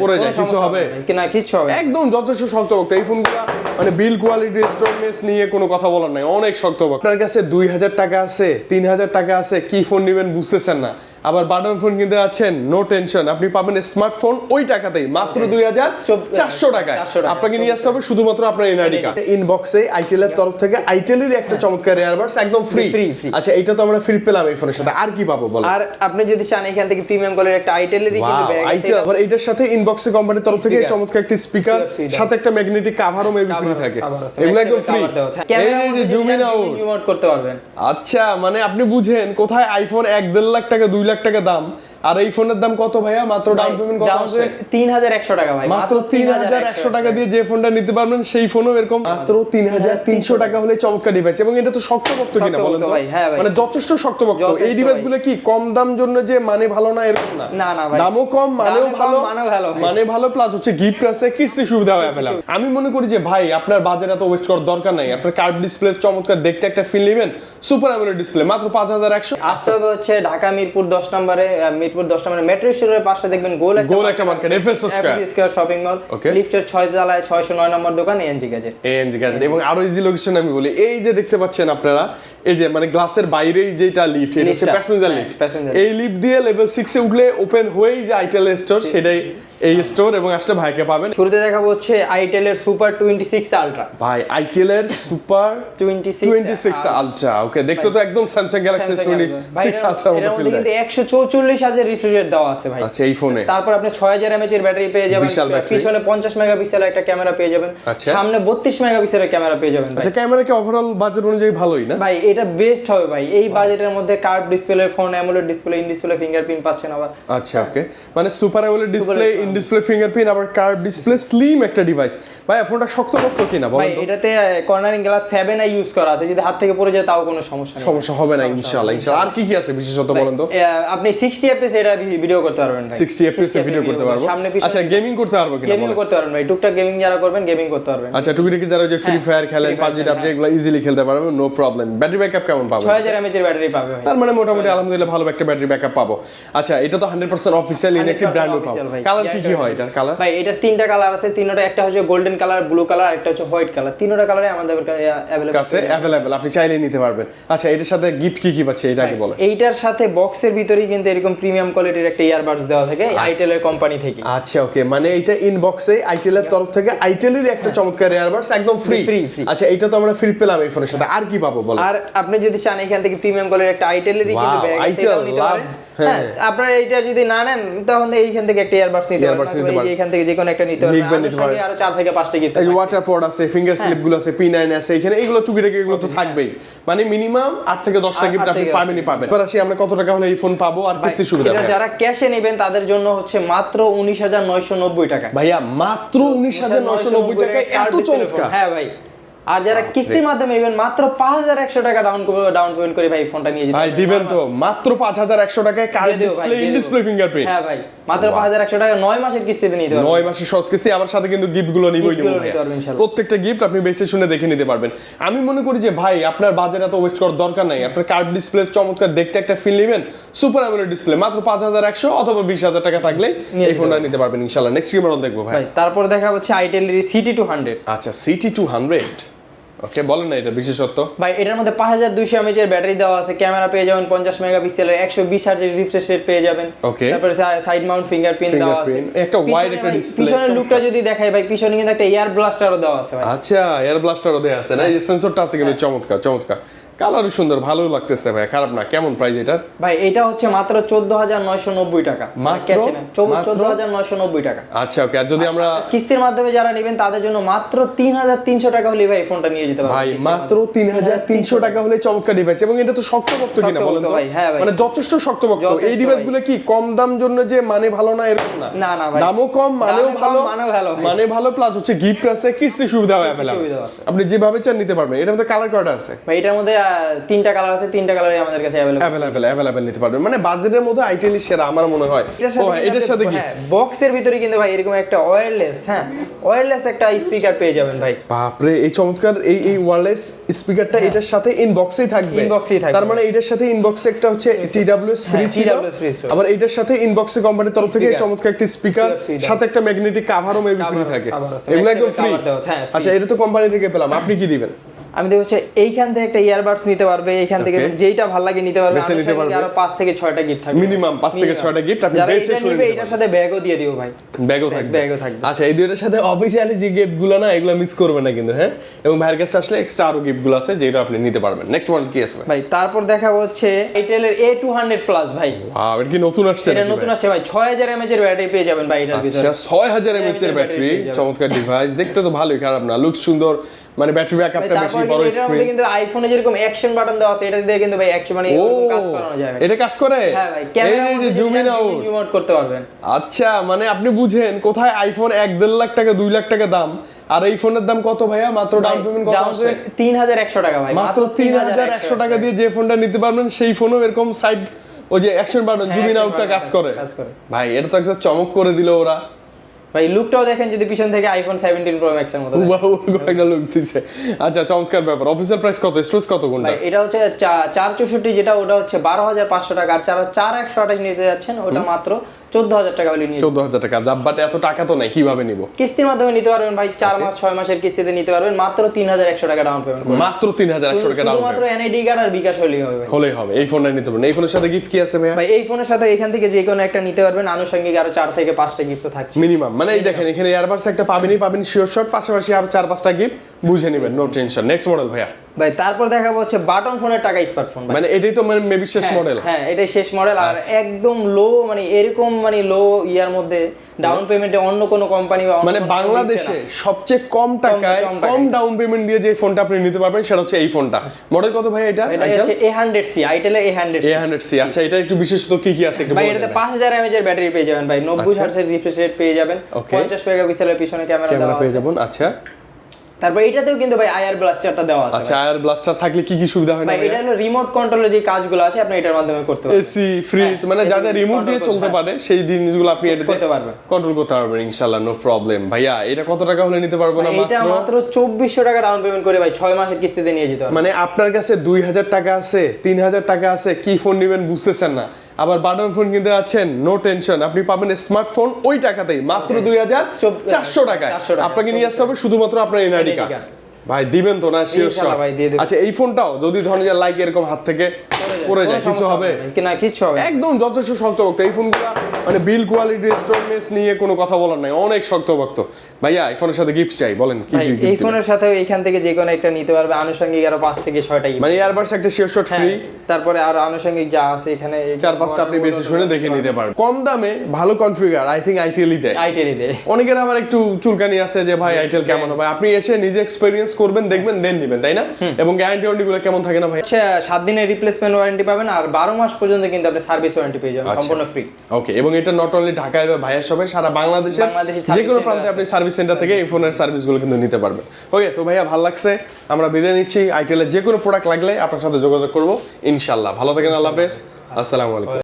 পড়ে যায় কিছু হবে না, কিছু হবে একদম যথেষ্ট শক্তপোক্ত এই ফোনগুলো, মানে বিল কোয়ালিটি স্ট্রংনেস নিয়ে কোনো কথা বলার নাই, অনেক শক্তপোক্ত। আপনার কাছে 2000 টাকা আছে, 3000 টাকা আছে, কি ফোন নেবেন বুঝতেছেন না, আবার বাটন ফোন কিনতে যাচ্ছেন, নো টেনশন, আপনি পাবেন স্মার্টফোন ওই টাকাতেই মাত্র 2400 টাকায়। আপনাকে নিয়ে আসতে হবে শুধুমাত্র আপনার এনআইডি কার্ড। ইনবক্সে আইটেল এর তরফ থেকে আইটেলের একটা চমৎকার এয়ারবাডস একদম ফ্রি। আচ্ছা, এটা তো আমরা ফ্রি পেলাম এই ফোনের সাথে, আর কি পাবো বলো? আর আপনি যদি চান এখান থেকে প্রিমিয়াম কোয়ালিটির একটা আইটেলেরই কিন্তু ব্যাগ আছে, আইটেল আবার এটার সাথে ইনবক্সে কোম্পানির তরফ থেকে চমৎকার একটা স্পিকার, সাথে একটা ম্যাগনেটিক কভারও মেবি ফ্রি থাকে, এগুলো একদম ফ্রি। এই যে জুম ইন আউট করতে পারবেন। আচ্ছা, মানে আপনি বুঝেন কোথায় আইফোন 1.5 লাখ টাকা 2 লাখ টাকা দাম, আর এই ফোনের দাম কত ভাইয়া? মাত্র ডাউন পেমেন্ট কত আছে? 3100 টাকা ভাই, মাত্র 3100 টাকা দিয়ে যে ফোনটা নিতে পারবেন সেই ফোনও এরকম মাত্র 3300 টাকা হলে চমৎকার ডিভাইস। এবং এটা তো শক্তপোক্ত কিনা বলেন তো, মানে যথেষ্ট শক্তপোক্ত। এই ডিভাইসগুলো কি কম দাম জন্য যে মানে ভালো না এরকম না, না ভাই, দামও কম মানেও ভালো, মানে ভালো প্লাস হচ্ছে গিফট আছে, কিস্তি সুবিধা अवेलेबल। আমি মনে করি যে ভাই আপনার বাজেট এত ওয়েস্ট করার দরকার নাই, আপনার কার্ভ ডিসপ্লে চমৎকার দেখতে একটা ফিল নেবেন, সুপার অ্যামোলেড ডিসপ্লে মাত্র 5100। আসতে হবে হচ্ছে ঢাকা মিরপুর 10 নম্বরে, মিরপুর 10 নম্বরে মেট্রো স্টেশনের পাশে দেখবেন গোল একটা মার্কেট, এফএসও স্কয়ার শপিং মল, লিফটের 6 তলায় 609 নম্বর দোকান এএনজি গ্যাজেট। এবং আরো ইজি লোকেশন আমি বলি, এই যে দেখতে পাচ্ছেন আপনারা, এই যে মানে গ্লাসের বাইরেই যেটা লিফট, এটা হচ্ছে প্যাসেঞ্জার লিফট। এই লিফট দিয়ে লেভেল 6 এ উঠলে ওপেন হয়েই যে আইটেল স্টোর, সেটাই এই স্টোর। এবং আসলে ভাইকে পাবেন। শুরুতে দেখাবো হচ্ছে আইটেলের সুপার 26 আলট্রা। ভাই আইটেলের সুপার 26 আলট্রা, ওকে, দেখতে তো একদম স্যামসাং গ্যালাক্সি S26 আলট্রার মতো ফিল দেয়। কিন্তু 144,000 রিফ্রেশ রেট দেওয়া আছে ভাই। আচ্ছা, এই ফোনে তারপর আপনি 6000 mAh এর ব্যাটারি পেয়ে যাবেন, পিছনে 50 মেগাপিক্সেলের একটা ক্যামেরা পেয়ে যাবেন, সামনে 32 মেগাপিক্সেলের ক্যামেরা পেয়ে যাবেন। আচ্ছা, ক্যামেরা কি ওভারঅল বাজেট অনুযায়ী ভালোই না ভাই? এটা বেস্ট হবে ভাই এই বাজেটের মধ্যে। Curve display phone, AMOLED display, in display fingerprint পাচ্ছেন আবার। আচ্ছা, ওকে, মানে super AMOLED display, in display fingerprint, আবার কার্ভ ডিসপ্লে, স্লিম একটা ডিভাইস। ভাই ফোনটা শক্তপোক্ত কিনা বলেন তো? ভাই এটাতে কর্নারিং গ্লাস 7i ইউজ করা আছে, যদি হাত থেকে পড়ে যায় তাও কোনো সমস্যা হবে না ইনশাআল্লাহ। আর কি কি আছে বিশেষত বলেন তো? আপনি 60 fps এটা ভিডিও করতে পারবেন ভাই, 60 fps এ ভিডিও করতে পারবো। আচ্ছা, গেমিং করতে পারবো কিনা? গেমিং করতে পারবেন ভাই, টুকটাক গেমিং যারা করবেন গেমিং করতে পারবেন। আচ্ছা, টুকিটাকি যারা যে ফ্রি ফায়ার খেলেন, PUBG টাবজি এগুলো ইজিলি খেলতে পারবেন, নো প্রবলেম। ব্যাটারি ব্যাকআপ কেমন পাবো? 6000 mAh এর ব্যাটারি পাবে ভাই, তার মানে মোটামুটি আলহামদুলিল্লাহ ভালো একটা ব্যাটারি ব্যাকআপ পাবো। আচ্ছা, এটা তো 100% অফিশিয়াল ইনএক্টিভ ব্র্যান্ডও পাবো। কালার কি কি হয় এটার কালার? ভাই এটার তিনটা কালার আছে, তিনটা একটা হচ্ছে গোল্ডেন কালার, ব্লু কালার, একটা হচ্ছে হোয়াইট কালার। তিনটা কালারে আমাদের কাছে अवेलेबल, আপনি চাইলেই নিতে পারবেন। আচ্ছা, এটার সাথে গিফট কি কি পাচ্ছে এটা আগে বলেন। এইটার সাথে বক্সের ভিতরেই কিন্তু এরকম প্রিমিয়াম কোয়ালিটির একটা ইয়ারবাডস দেওয়া থাকে আইটেলের কোম্পানি থেকে। আচ্ছা, ওকে, মানে এটা ইনবক্সে আইটেলের তরফ থেকে আইটেলের একটা চমৎকার ইয়ারবাডস একদম ফ্রি। আচ্ছা, এটা তো আমরা ফ্রি পেলাম এই ফোনের সাথে, আর কি পাবো বলেন? আর আপনি যদি চান এখান থেকে প্রিমিয়াম কোয়ালিটির একটা আইটেলেরই কিন্তু ব্যাগ আছে, সেটাও নিতে পারেন। হ্যাঁ, আপনারা এইটা যদি না নেন তখন এইখান থেকে একটা ইয়ারবাডস নিতে পারেন, এইখান থেকে যে কোনো একটা নিতে পারেন। আরো 4 থেকে 5টা গিফট, এই ওয়াটার পড আছে, ফিঙ্গার স্লিপ গুলো আছে, P9 আছে, এখানে এগুলো টুকিটাকি এগুলো তো থাকবেই, মানে মিনিমাম 8 থেকে 10টা গিফট আপনি পাবেনই পাবেন। এবার আসি আমরা কত টাকা হলে এই ফোন পাবো আর কিস্তি সুবিধা? যারা ক্যাশে নেবেন তাদের জন্য হচ্ছে মাত্র 19990 টাকা। ভাইয়া মাত্র 19990 টাকায় এত চমৎকার? হ্যাঁ ভাই। আর যারা কিস্তির মাধ্যমে নেবেন মাত্র 5100 টাকা ডাউন পেমেন্ট করে ভাই ফোনটা নিয়ে যেতে ভাই দিবেন তো মাত্র 5100 টাকায় curve display, in display fingerprint. হ্যাঁ ভাই, মাত্র 5100 টাকা 9 মাসের কিস্তিতে নিতে পারবেন। 9 মাসের সহজ কিস্তি, আবার সাথে কিন্তু গিফট গুলো নিবই নিব ভাই। প্রত্যেকটা গিফট আপনি বেসে শুনে দেখে নিতে পারবেন। আমি মনে করি যে ভাই আপনার বাজেট এত ওয়েস্ট করার দরকার নাই, আপনার কার্ভ ডিসপ্লে চমৎকার দেখতে একটা ফিল নেবেন, সুপার অ্যামোলেড ডিসপ্লে মাত্র 5100 অথবা 20000 টাকা থাকলে এই ফোনটা নিতে পারবেন ইনশাআল্লাহ। নেক্সট কি মডেল দেখবো ভাই? তারপর দেখা হচ্ছে আইটেলের CT200। আচ্ছা, CT200, ওকে, বলেন না এটা বিশেষত্ব। ভাই এটার মধ্যে 5200 mAh এর ব্যাটারি দেওয়া আছে, ক্যামেরা পেয়ে যাবেন 50 মেগাপিক্সেলের, 120 হার্জ রিফ্রেশ রেট পেয়ে যাবেন। ওকে, তারপরে সাইড মাউন্ট ফিঙ্গারপ্রিন্ট দেওয়া আছে, একটা ওয়াইড একটা ডিসপ্লে। পিছনের লুকটা যদি দেখাই ভাই, পিছনে কিন্তু একটা এয়ার ব্লাস্টারও দেওয়া আছে ভাই। আচ্ছা, এয়ার ব্লাস্টারও দেওয়া আছে না? এই সেন্সরটা আছে কিন্তু চমৎকার চমৎকার, কালার সুন্দর, ভালো লাগতেছে ভাই, খারাপ না। কেমন প্রাইস এটার? ভাই এটা হচ্ছে মাত্র 14990 টাকা, মাত্র 14990 টাকা। আচ্ছা, ওকে, আর যদি আমরা কিস্তির মাধ্যমে যারা নেবেন তাদের জন্য মাত্র 3300 টাকা হলে ভাই ফোনটা নিয়ে যেতে পারবেন। ভাই মাত্র 3300 টাকা হলে চমৎকার ডিভাইস। এবং এটা তো শক্তপোক্ত কিনা বলেন তো? মানে যথেষ্ট শক্তপোক্ত। এই ডিভাইসগুলো কি কম দাম জন্য যে মানে ভালো না এরকম না, না না ভাই, দামও কম মানেও ভালো, মানে ভালো প্লাস হচ্ছে গিফট আছে, কিস্তি সুবিধা अवेलेबल। আপনি যেভাবে চান নিতে পারবেন। এটার মধ্যে কালার কয়টা আছে ভাই? এটার মধ্যে তিনটা কালার আছে, তিনটা কালারই আমাদের কাছে অ্যাভেলেবল নিতে পারবেন। মানে বাজেটের মধ্যে আইটেলই সেরা আমার মনে হয়। এটার সাথে কি বক্সের ভিতরে কিন্তু ভাই এরকম একটা ওয়্যারলেস একটা স্পিকার পেয়ে যাবেন ভাই। বাপরে, এই চমৎকার এই ওয়্যারলেস স্পিকারটা এটার সাথে ইনবক্সেই থাকবে। তার মানে এটার সাথে ইনবক্সে একটা হচ্ছে TWS ফ্রি ছিল, আবার এটার সাথে ইনবক্সে কোম্পানির তরফ থেকে চমৎকার একটা স্পিকার সাথে একটা ম্যাগনেটিক কভারও মেবি ফ্রি থাকে। এগুলো একদম ফ্রি। আচ্ছা, এটা তো কোম্পানি থেকে পেলাম, আপনি কি দিবেন? আমি দেখো হচ্ছে এইখান থেকে একটা ইয়ারবাডস নিতে পারবে, এইখান থেকে যেইটা ভালো লাগে নিতে পারবে। আরো 5 থেকে 6টা গিফট থাকবে, মিনিমাম 5 থেকে 6টা গিফট আপনি বেসে শুনে নেবেন। এটার সাথে ব্যাগও দিয়ে দিও ভাই, ব্যাগও থাকবে। আচ্ছা, এই দুইটার সাথে অফিশিয়ালি যে গিফটগুলো না, এগুলো মিস করবেন না কিন্তু, হ্যাঁ। এবং ভাইয়ের কাছে আসলে এক্সট্রা আরো গিফটগুলো আছে যেটা আপনি নিতে পারবেন। নেক্সট মডেল কি আছে ভাই? তারপর দেখাবো হচ্ছে আইটেলের A200 প্লাস ভাই। ওয়াও, এটা কি নতুন আসছে? এটা নতুন আসছে ভাই, 6000 mAh এর ব্যাটারি পেয়ে যাবেন ভাই এটার ভিতরে। আচ্ছা, 6000 mAh এর ব্যাটারি, চমৎকার ডিভাইস, দেখতে তো ভালোই, খারাপ না, লুক সুন্দর, মানে ব্যাটারি ব্যাকআপটা বেশি, বড় স্ক্রিন। কিন্তু আইফোনে যেরকম অ্যাকশন বাটন দেওয়া আছে, এটা দিয়ে কিন্তু ভাই অ্যাকশন মানে এরকম কাজ করানো যায়। এটা কাজ করে? হ্যাঁ ভাই, ক্যামেরা এই যে জুম ইন আউট রিমোট করতে পারবেন। আচ্ছা, মানে আপনি বুঝেন কোথায় আইফোন 1.5 লাখ টাকা 2 লাখ টাকা দাম, আর এই ফোনের দাম কত ভাইয়া? মাত্র ডাউন পেমেন্ট কত আছে? 3100 টাকা ভাই, মাত্র 3100 টাকা দিয়ে যে ফোনটা নিতে পারবেন, সেই ফোনও এরকম সাইড ওই যে অ্যাকশন বাটন জুম ইন আউটটা কাজ করে। ভাই, এটা তো একটা চমক করে দিল ওরা ভাই। লুকটাও দেখেন যদি পিছন থেকে আইফোন 17 প্রো ম্যাক্স এর মতো, ওয়াও, একটা লুক দিছে। আচ্ছা, চমৎকার ব্যাপার। অফিসিয়াল প্রাইস কত, স্টোরেজ কত কোনটা? ভাই এটা হচ্ছে 464 যেটা, ওটা হচ্ছে 12500 টাকা। আর 4128 নিতে যাচ্ছেন, ওটা মাত্র 14000 টাকা হলে নিয়ে 14000 টাকা। বাট এত টাকা তো নাই, কিভাবে নিব? কিস্তির মাধ্যমে নিতে পারবেন ভাই, 4 মাস 6 মাসের কিস্তিতে নিতে পারবেন, মাত্র 3100 টাকা ডাউন পেমেন্ট করবেন। মাত্র 3100 টাকা ডাউন পেমেন্ট, মাত্র এনআইডি কার্ড আর বিকাশ হলেই হবে। এই ফোনটা নিতে পারবেন। এই ফোনের সাথে গিফট কি আছে ভাই? এই ফোনের সাথে এখান থেকে যে কোনো একটা নিতে পারবেন, আনুষঙ্গিক আরো 4 থেকে 5টা গিফট থাকছে মিনিমাম। মানে এই দেখেন, এখানে এয়ারবাডস একটা পাবেন শিওর শট, পাশাপাশি আর 4-5টা গিফট বুঝে নেবেন, নো টেনশন। নেক্সট মডেল ভাইয়া। ভাই তারপর দেখাবো হচ্ছে বাটন ফোনের টাকা স্মার্টফোন। মানে এটাই তো মানে মেবি শেষ মডেল। হ্যাঁ, এটাই শেষ মডেল। আর একদম লো, মানে এরকম মানে লো ইয়ার মধ্যে ডাউন পেমেন্টে অন্য কোনো কোম্পানি বা মানে বাংলাদেশে সবচেয়ে কম টাকায় কম ডাউন পেমেন্ট দিয়ে যে ফোনটা আপনি নিতে পারবেন সেটা হচ্ছে এই ফোনটা। মডেল কত ভাই এটা? এটা হচ্ছে A100C, আইটেলের A100C। আচ্ছা, এটা একটু বিশেষত কি আছে একটু ভাই? এটাতে 5000 mAh এর ব্যাটারি পেয়ে যাবেন ভাই, 90 Hz এর রিফ্রেশ রেট পেয়ে যাবেন, 50 মেগাপিক্সেলের পিছনে ক্যামেরা দেওয়া আছে পেয়ে যাবেন। আচ্ছা, তারপর এটাতেও কিন্তু ভাই আইআর ব্লাস্টারটা দেওয়া আছে। আচ্ছা, আইআর ব্লাস্টার থাকলে কি কি সুবিধা হয় না ভাই? এটা হলো রিমোট কন্ট্রোলের যে কাজগুলো আছে আপনি এটার মাধ্যমে করতে পারবেন। এসি, ফ্রিজ, মানে যা যা রিমোট দিয়ে চলতে পারে সেই জিনিসগুলো আপনি এটাতে করতে পারবেন, কন্ট্রোল করতে পারবেন ইনশাআল্লাহ, নো প্রবলেম। ভাইয়া, এটা কত টাকা হলে নিতে পারবো না? এটা মাত্র 2400 টাকা ডাউন পেমেন্ট করে ভাই 6 মাসের কিস্তিতে নিয়ে যেতে পারবেন। মানে আপনার কাছে 2000 টাকা আছে, 3000 টাকা আছে, কি ফোন নেবেন বুঝতেছেন না, আবার বাটন ফোন কিনতে যাচ্ছেন, নো টেনশন, আপনি পাবেন স্মার্টফোন ওই টাকাতেই, মাত্র 2400 টাকায়। আপনাকে নিয়ে আসতে হবে শুধুমাত্র আপনার এনআইডি কার্ড। ভাই দিবেন তো না? শিওর। আচ্ছা, এই ফোনটাও যদি ধরেন যে লাইক এরকম হাত থেকে পড়ে যায়, কিছু হবে না? কিছু হবে একদম যথেষ্ট শক্তভক্ত এই ফোনগুলো, মানে বিল কোয়ালিটি স্ট্রংনেস নিয়ে কোনো কথা বলার নাই, অনেক শক্তভক্ত। ভাইয়া, এই ফোনের সাথে গিফট চাই, বলেন কি গিফট? এই ফোনের সাথে এখান থেকে যে কোনো একটা নিতে পারবে, আনুষঙ্গিক আরো 5 থেকে 6টা গিফট, মানে এয়ারবাডস একটা শিওর শট ফ্রি, তারপরে আর আনুষঙ্গিক যা আছে এখানে 4-5টা আপনি বেশি শুনে দেখে নিতে পারবেন কম দামে, ভালো কনফিগার। আই থিংক আইটেলই দেয়। অনেকের আবার একটু চুলকানি আছে যে ভাই আইটেল কেমন হবে, আপনি এসে নিজে এক্সপেরিয়েন্স করবেন, দেখবেন, দেন নিবেন, তাই না? এবং গ্যারান্টি ওয়ারেন্টিগুলো কেমন থাকে না ভাই? 7 দিনের রিপ্লেসমেন্ট ওয়ারেন্টি পাবেন, আর 12 মাস পর্যন্ত কিন্তু আপনি সার্ভিস ওয়ারেন্টি পেয়ে যাবেন, সম্পূর্ণ ফ্রি। ওকে, এবং এটা নট অনলি ঢাকায় বা ভাইয়ার সবে সারা বাংলাদেশে যে কোনো প্রান্তে আপনি সার্ভিস সেন্টার থেকে এই ফোনের সার্ভিসগুলো কিন্তু নিতে পারবেন। ওকে, তো ভাইয়া ভালো লাগছে, আমরা বিদায় নিচ্ছি। আইটেলের যে কোনো প্রোডাক্ট লাগলে আপনার সাথে যোগাযোগ করবো ইনশাআল্লাহ। ভালো থাকেন, আল্লাহ হাফেজ, আসসালামু আলাইকুম।